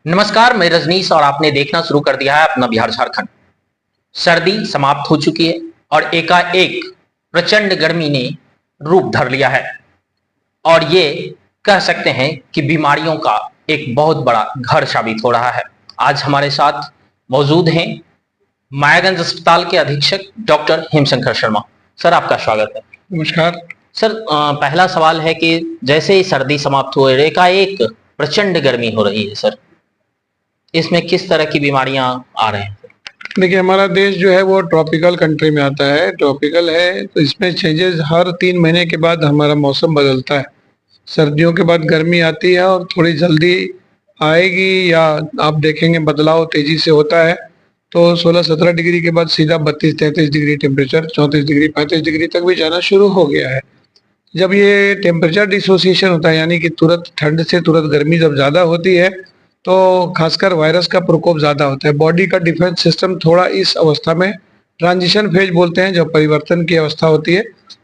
नमस्कार, मैं रजनीश और आपने देखना शुरू कर दिया है अपना बिहार झारखंड। सर्दी समाप्त हो चुकी है और एकाएक प्रचंड गर्मी ने रूप धर लिया है और ये कह सकते हैं कि बीमारियों का एक बहुत बड़ा घर साबित हो रहा है। आज हमारे साथ मौजूद हैं मायागंज अस्पताल के अधीक्षक डॉक्टर हेमशंकर शर्मा। सर, आपका स्वागत है। नमस्कार सर, पहला सवाल है कि जैसे ही सर्दी समाप्त हुई एकाएक प्रचंड गर्मी हो रही है सर, इसमें किस तरह की बीमारियां आ रहे हैं? देखिए, हमारा देश जो है वो ट्रॉपिकल कंट्री में आता है। ट्रॉपिकल है तो इसमें चेंजेस हर 3 महीने के बाद हमारा मौसम बदलता है। सर्दियों के बाद गर्मी आती है और थोड़ी जल्दी आएगी, या आप देखेंगे बदलाव तेजी से होता है। तो 16-17 डिग्री के बाद सीधा 32-33 डिग्री टेम्परेचर, 34 डिग्री 35 डिग्री तक भी जाना शुरू हो गया है। जब ये टेम्परेचर डिसोसिएशन होता है, यानी कि तुरंत ठंड से तुरंत गर्मी जब ज़्यादा होती है, तो खासकर वायरस का प्रकोप ज़्यादा होता है। बॉडी का डिफेंस सिस्टम थोड़ा इस अवस्था में ट्रांजिशन फेज बोलते हैं, जब परिवर्तन की अवस्था होती है,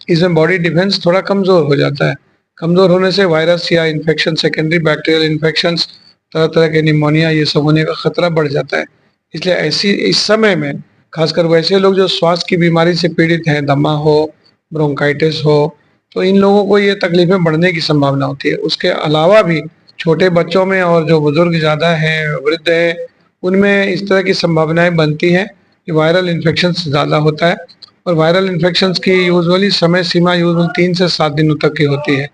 इसमें बॉडी डिफेंस थोड़ा कमज़ोर हो जाता है। कमज़ोर होने से वायरस या इन्फेक्शन, सेकेंडरी बैक्टीरियल इन्फेक्शंस, तरह तरह के निमोनिया, ये सब होने का खतरा बढ़ जाता है। इसलिए ऐसी इस समय में खासकर वैसे लोग जो श्वास की बीमारी से पीड़ित हैं, दमा हो, ब्रोंकाइटिस हो, तो इन लोगों को ये तकलीफें बढ़ने की संभावना होती है। उसके अलावा भी छोटे बच्चों में और जो बुजुर्ग ज़्यादा हैं, वृद्ध हैं, उनमें इस तरह की संभावनाएं बनती हैं कि वायरल इन्फेक्शन ज़्यादा होता है। और वायरल इन्फेक्शंस की यूजुअली समय सीमा यूजुअली 3 से 7 दिनों तक की होती है।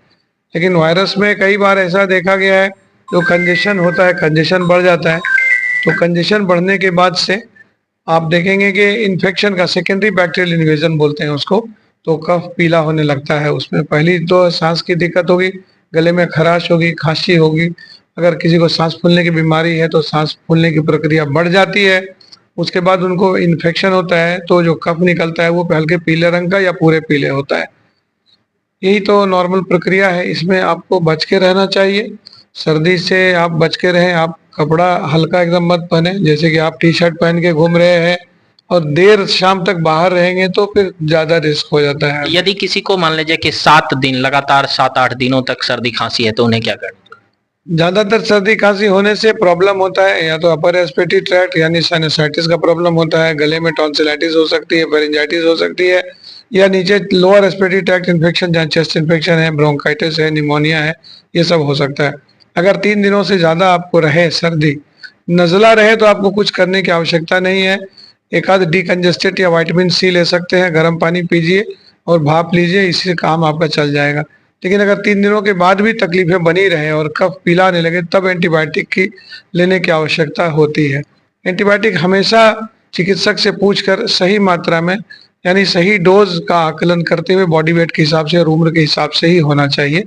लेकिन वायरस में कई बार ऐसा देखा गया है, जो कंजेशन होता है, कंजेशन बढ़ जाता है। तो कंजेशन बढ़ने के बाद से आप देखेंगे कि इन्फेक्शन का सेकेंडरी बैक्टीरियल इन्वेजन बोलते हैं उसको, तो कफ पीला होने लगता है। उसमें पहली तो सांस की दिक्कत होगी, गले में खराश होगी, खांसी होगी। अगर किसी को सांस फूलने की बीमारी है तो सांस फूलने की प्रक्रिया बढ़ जाती है। उसके बाद उनको इन्फेक्शन होता है, तो जो कफ निकलता है वो हल्के पीले रंग का या पूरे पीले होता है। यही तो नॉर्मल प्रक्रिया है। इसमें आपको बच के रहना चाहिए। सर्दी से आप बच के रहें। आप कपड़ा हल्का एकदम मत पहने, जैसे कि आप टी शर्ट पहन के घूम रहे हैं और देर शाम तक बाहर रहेंगे तो फिर ज्यादा रिस्क हो जाता है। यदि किसी को मान लीजिए कि 7 दिन लगातार 7-8 दिनों तक सर्दी खांसी है तो उन्हें क्या करना? ज्यादातर सर्दी खांसी होने से प्रॉब्लम होता है, या तो अपर रेस्पिरेटरी ट्रैक्ट यानी साइनसाइटिस का प्रॉब्लम होता है, गले में टॉन्सिलाइटिस हो सकती है, फेरिंजाइटिस हो सकती है, या नीचे लोअर रेस्पिरेटरी ट्रैक्ट इन्फेक्शन, जहाँ चेस्ट इन्फेक्शन है, ब्रोंकाइटिस है, निमोनिया है, ये सब हो सकता है। अगर 3 दिनों से ज्यादा आपको रहे सर्दी, नज़ला रहे, तो आपको कुछ करने की आवश्यकता नहीं है। एक आध डीकंजेस्टेड या विटामिन सी ले सकते हैं, गर्म पानी पीजिए और भाप लीजिए, इससे काम आपका चल जाएगा। लेकिन अगर 3 दिनों के बाद भी तकलीफें बनी रहे और कफ पीला आने लगे, तब एंटीबायोटिक की लेने की आवश्यकता होती है। एंटीबायोटिक हमेशा चिकित्सक से पूछकर सही मात्रा में, यानी सही डोज का आकलन करते हुए, बॉडी वेट के हिसाब से और उम्र के हिसाब से ही होना चाहिए।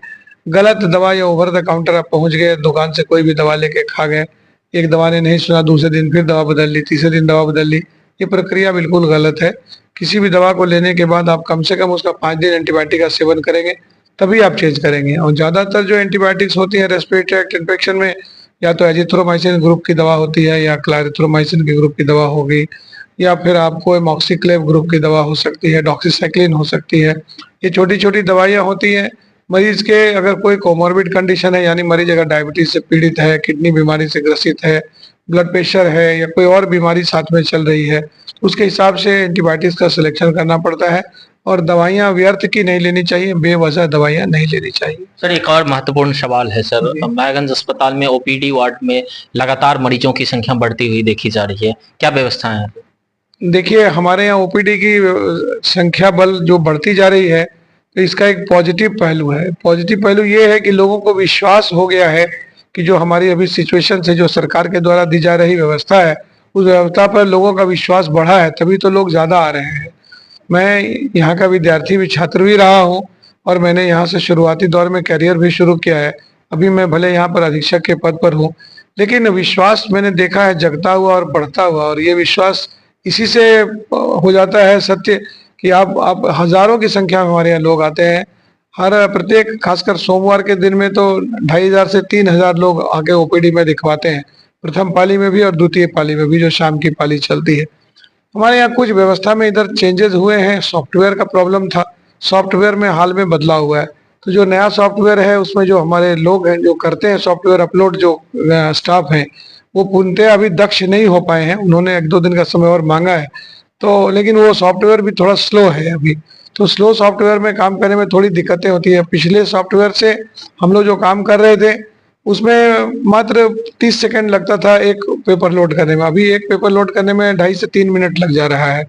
गलत दवा या ओवर द काउंटर आप पहुंच गए, दुकान से कोई भी दवा लेके खा गए, एक दवा ने नहीं सुना, दूसरे दिन फिर दवा बदल ली, तीसरे दिन दवा बदल ली, ये प्रक्रिया बिल्कुल गलत है। किसी भी दवा को लेने के बाद आप कम से कम उसका 5 दिन एंटीबायोटिक का सेवन करेंगे, तभी आप चेंज करेंगे। और ज़्यादातर जो एंटीबायोटिक्स होती है रेस्पिरेटरी ट्रैक्ट इन्फेक्शन में, या तो एजिथ्रोमाइसिन ग्रुप की दवा होती है, या क्लैरिथ्रोमाइसिन के ग्रुप की दवा होगी, या फिर आपको एमॉक्सिक्लेव ग्रुप की दवा हो सकती है, डॉक्सीसाइक्लिन हो सकती है। ये छोटी छोटी दवाइयाँ होती हैं। मरीज के अगर कोई कोमोर्बिड कंडीशन है, यानी मरीज अगर डायबिटीज से पीड़ित है, किडनी बीमारी से ग्रसित है, ब्लड प्रेशर है, या कोई और बीमारी साथ में चल रही है, तो उसके हिसाब से एंटीबायोटिक्स का सिलेक्शन करना पड़ता है। और दवाइयाँ व्यर्थ की नहीं लेनी चाहिए, बेवजह दवाइयाँ नहीं लेनी चाहिए। सर, एक और महत्वपूर्ण सवाल है सर, मायागंज अस्पताल में ओपीडी वार्ड में लगातार मरीजों की संख्या बढ़ती हुई देखी जा रही है, क्या व्यवस्था है? देखिए, हमारे यहाँ ओपीडी की संख्या बल जो बढ़ती जा रही है, तो इसका एक पॉजिटिव पहलू है। पॉजिटिव पहलू ये है कि लोगों को विश्वास हो गया है कि जो हमारी अभी सिचुएशन से, जो सरकार के द्वारा दी जा रही व्यवस्था है, उस व्यवस्था पर लोगों का विश्वास बढ़ा है, तभी तो लोग ज़्यादा आ रहे हैं। मैं यहाँ का विद्यार्थी भी, छात्र भी रहा हूँ, और मैंने यहाँ से शुरुआती दौर में करियर भी शुरू किया है। अभी मैं भले यहाँ पर अधीक्षक के पद पर हूँ, लेकिन विश्वास मैंने देखा है जगता हुआ और बढ़ता हुआ। और ये विश्वास इसी से हो जाता है सत्य कि आप हजारों की संख्या में हमारे यहाँ लोग आते हैं। हर प्रत्येक, खासकर सोमवार के दिन में तो 2500 से 3000 लोग आके ओपीडी में दिखवाते हैं, प्रथम पाली में भी और द्वितीय पाली में भी, जो शाम की पाली चलती है। हमारे यहाँ कुछ व्यवस्था में इधर चेंजेस हुए हैं। सॉफ्टवेयर का प्रॉब्लम था, सॉफ्टवेयर में हाल में बदलाव हुआ है। तो जो नया सॉफ्टवेयर है, उसमें जो हमारे लोग हैं जो करते हैं सॉफ्टवेयर अपलोड, जो स्टाफ हैं, वो पूर्णतः अभी दक्ष नहीं हो पाए हैं, उन्होंने 1-2 दिन का समय और मांगा है। तो लेकिन वो सॉफ्टवेयर भी थोड़ा स्लो है अभी, तो स्लो सॉफ्टवेयर में काम करने में थोड़ी दिक्कतें होती है। पिछले सॉफ्टवेयर से हम लोग जो काम कर रहे थे उसमें मात्र 30 सेकंड लगता था एक पेपर लोड करने में, अभी एक पेपर लोड करने में 2.5 से 3 मिनट लग जा रहा है।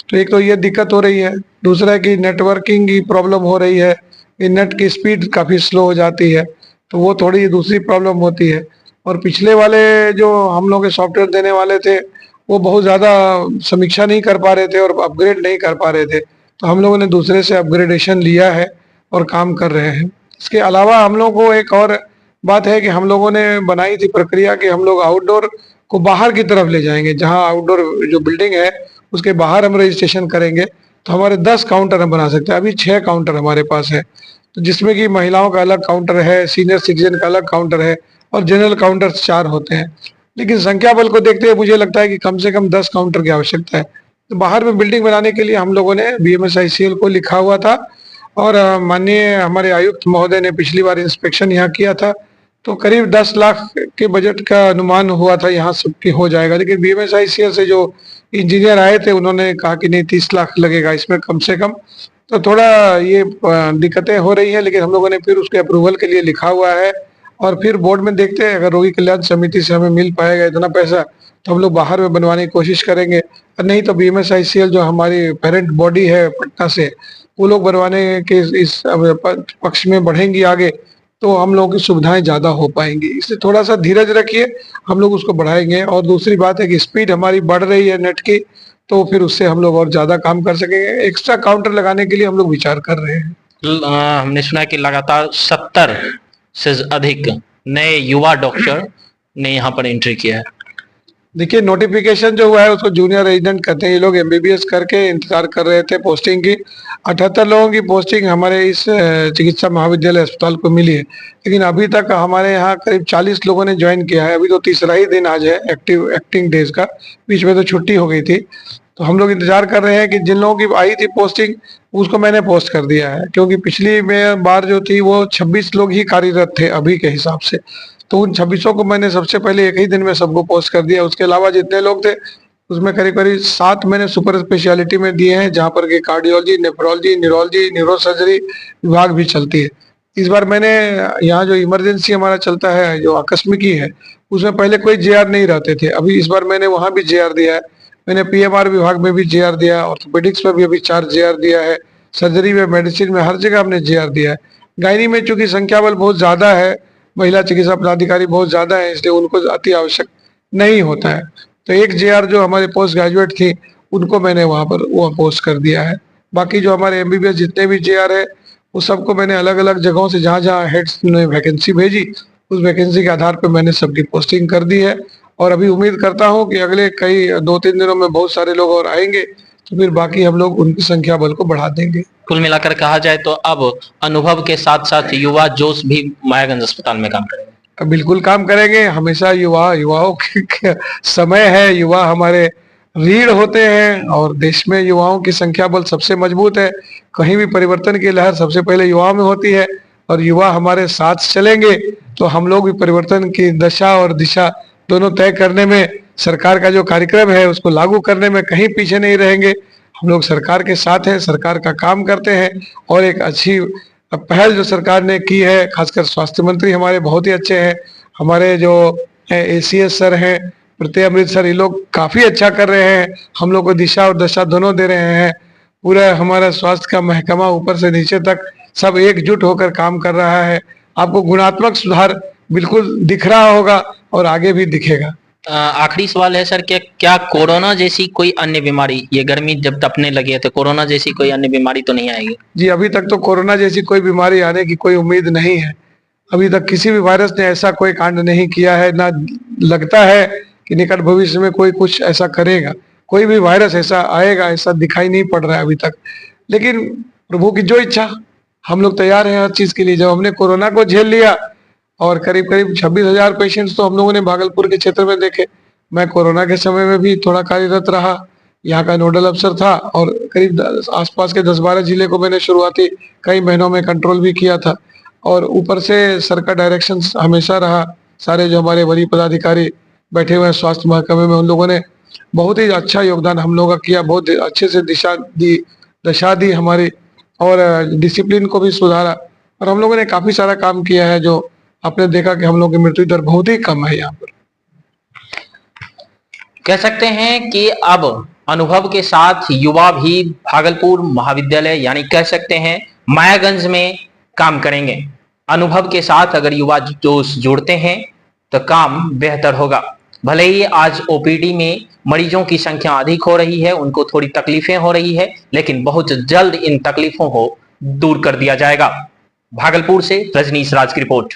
तो एक तो ये दिक्कत हो रही है, दूसरा है कि नेटवर्किंग की प्रॉब्लम हो रही है, नेट की स्पीड काफ़ी स्लो हो जाती है, तो वो थोड़ी दूसरी प्रॉब्लम होती है। और पिछले वाले जो हम लोग के सॉफ्टवेयर देने वाले थे, वो बहुत ज़्यादा समीक्षा नहीं कर पा रहे थे और अपग्रेड नहीं कर पा रहे थे, तो हम लोगों ने दूसरे से अपग्रेडेशन लिया है और काम कर रहे हैं। इसके अलावा हम लोग को एक और बात है कि हम लोगों ने बनाई थी प्रक्रिया कि हम लोग आउटडोर को बाहर की तरफ ले जाएंगे, जहां आउटडोर जो बिल्डिंग है उसके बाहर हम रजिस्ट्रेशन करेंगे, तो हमारे 10 काउंटर हम बना सकते हैं। अभी 6 काउंटर हमारे पास है, तो जिसमें कि महिलाओं का अलग काउंटर है, सीनियर सिटीजन का अलग काउंटर है और जनरल काउंटर 4 होते हैं। लेकिन संख्या बल को देखते हुए मुझे लगता है कि कम से कम 10 काउंटर की आवश्यकता है। तो बाहर में बिल्डिंग बनाने के लिए हम लोगों ने BMSICL को लिखा हुआ था और माननीय हमारे आयुक्त महोदय ने पिछली बार इंस्पेक्शन यहाँ किया था, तो करीब 10 लाख के बजट का अनुमान हुआ था यहाँ सबकी हो जाएगा। लेकिन BMSICL से जो इंजीनियर आए थे उन्होंने कहा कि नहीं 30 लाख लगेगा इसमें कम से कम, तो थोड़ा ये दिक्कतें हो रही है। लेकिन हम लोगों ने फिर उसके अप्रूवल के लिए लिखा हुआ है और फिर बोर्ड में देखते हैं, अगर रोगी कल्याण समिति से हमें मिल पाएगा इतना पैसा तो हम लोग बाहर में बनवाने की कोशिश करेंगे, और नहीं तो BMSICL जो हमारी पेरेंट बॉडी है पटना से, वो लोग बनवाने के इस पक्ष में बढ़ेंगी आगे, तो हम लोगों की सुविधाएं ज़्यादा हो पाएंगी। इसलिए थोड़ा सा धीरज रखिए, हम लोग उसको बढ़ाएंगे। और दूसरी बात है कि स्पीड हमारी बढ़ रही है नेट की, तो फिर उससे हम लोग और ज़्यादा काम कर सकेंगे। एक्स्ट्रा काउंटर लगाने के लिए हम लोग विचार कर रहे हैं। हमने सुना है कि लगातार 70 से अधिक नए युवा डॉक्टर ने यहाँ पर एंट्री किया है। देखिए, नोटिफिकेशन जो हुआ है उसको जूनियर रेजिडेंट कहते हैं। ये लोग MBBS करके इंतजार कर रहे थे पोस्टिंग की। 78 लोगों की पोस्टिंग हमारे इस चिकित्सा महाविद्यालय अस्पताल को मिली है, लेकिन अभी तक हमारे यहाँ करीब 40 लोगों ने ज्वाइन किया है। अभी तो तीसरा ही दिन आज है एक्टिंग डेज का, बीच में तो छुट्टी हो गई थी। तो हम लोग इंतजार कर रहे हैं कि जिन लोगों की आई थी पोस्टिंग उसको मैंने पोस्ट कर दिया है, क्योंकि पिछली में बार जो थी वो 26 लोग ही कार्यरत थे अभी के हिसाब से, तो उन 26 को मैंने सबसे पहले एक ही दिन में सबको पोस्ट कर दिया। उसके अलावा जितने लोग थे उसमें करीब करीब 7 मैंने सुपर स्पेशलिटी में दिए हैं, जहाँ पर कि कार्डियोलॉजी, नेफ्रोलॉजी, न्यूरोलॉजी, न्यूरोसर्जरी विभाग भी चलती है। इस बार मैंने यहाँ जो इमरजेंसी हमारा चलता है जो आकस्मिकी है, उसमें पहले कोई JR नहीं रहते थे, अभी इस बार मैंने वहाँ भी JR दिया है। मैंने PMR विभाग में भी JR दिया, ऑर्थोपेडिक्स में भी अभी 4 JR दिया है, सर्जरी में, मेडिसिन में, हर जगह हमने JR दिया है। गायनी में चूंकि संख्या बल बहुत ज्यादा है, महिला चिकित्सा पदाधिकारी बहुत ज्यादा है, इसलिए उनको अति आवश्यक नहीं होता है। तो एक JR जो हमारे पोस्ट ग्रेजुएट थी उनको मैंने वहाँ पर वो पोस्ट कर दिया है। बाकी जो हमारे MBBS जितने भी JR है वो सबको मैंने अलग अलग जगहों से जहाँ जहाँ हेड्स ने वैकेंसी भेजी, उस वैकेंसी के आधार पर मैंने सबकी पोस्टिंग कर दी है। और अभी उम्मीद करता हूँ कि अगले कई 2-3 दिनों में बहुत सारे लोग और आएंगे, तो फिर बाकी हम लोग उनकी संख्या बल को बढ़ा देंगे। कुल मिलाकर कहा जाए तो अब अनुभव के साथ साथ युवा जोश भी मायागंज अस्पताल में काम करेंगे। बिल्कुल काम करेंगे। हमेशा युवाओं के समय है, युवा हमारे रीढ़ होते हैं और देश में युवाओं की संख्या बल सबसे मजबूत है। कहीं भी परिवर्तन की लहर सबसे पहले युवाओं में होती है, और युवा हमारे साथ चलेंगे तो हम लोग भी परिवर्तन की दशा और दिशा दोनों तय करने में, सरकार का जो कार्यक्रम है उसको लागू करने में कहीं पीछे नहीं रहेंगे। हम लोग सरकार के साथ हैं, सरकार का काम करते हैं, और एक अच्छी पहल जो सरकार ने की है, खासकर स्वास्थ्य मंत्री हमारे बहुत ही अच्छे हैं। हमारे जो ACS सर हैं प्रत्यय अमृत सर, ये लोग काफी अच्छा कर रहे हैं, हम लोग को दिशा और दशा दोनों दे रहे हैं। पूरा हमारा स्वास्थ्य का महकमा ऊपर से नीचे तक सब एकजुट होकर काम कर रहा है। आपको गुणात्मक सुधार बिल्कुल दिख रहा होगा और आगे भी दिखेगा। आखिरी सवाल है सर, क्या कोरोना जैसी कोई अन्य बीमारी, ये गर्मी जब तपने लगी है तो कोरोना जैसी कोई अन्य बीमारी तो नहीं आएगी? जी, अभी तक तो कोरोना जैसी कोई बीमारी आने की कोई उम्मीद नहीं है। अभी तक किसी भी वायरस ने ऐसा कोई कांड नहीं किया है, ना लगता है कि निकट भविष्य में कोई कुछ ऐसा करेगा। कोई भी वायरस ऐसा आएगा ऐसा दिखाई नहीं पड़ रहा है अभी तक, लेकिन प्रभु की जो इच्छा, हम लोग तैयार हैं हर चीज के लिए। जब हमने कोरोना को झेल लिया और करीब करीब 26,000 पेशेंट्स तो हम लोगों ने भागलपुर के क्षेत्र में देखे। मैं कोरोना के समय में भी थोड़ा कार्यरत रहा, यहाँ का नोडल अफसर था, और करीब आसपास के 10-12 जिले को मैंने शुरुआती कई महीनों में कंट्रोल भी किया था। और ऊपर से सर का डायरेक्शन हमेशा रहा, सारे जो हमारे वरीय पदाधिकारी बैठे हुए हैं स्वास्थ्य महकमे में, उन लोगों ने बहुत ही अच्छा योगदान हम लोगों का किया, बहुत अच्छे से दशा दी हमारी, और डिसिप्लिन को भी सुधारा, और हम लोगों ने काफी सारा काम किया है, जो आपने देखा कि हम लोग की मृत्यु दर बहुत ही कम है यहाँ पर। कह सकते हैं कि अब अनुभव के साथ युवा भी भागलपुर महाविद्यालय यानी कह सकते हैं मायागंज में काम करेंगे। अनुभव के साथ अगर युवा जोश जोड़ते हैं तो काम बेहतर होगा। भले ही आज ओपीडी में मरीजों की संख्या अधिक हो रही है, उनको थोड़ी तकलीफें हो रही है, लेकिन बहुत जल्द इन तकलीफों को दूर कर दिया जाएगा। भागलपुर से रजनीश राज की रिपोर्ट।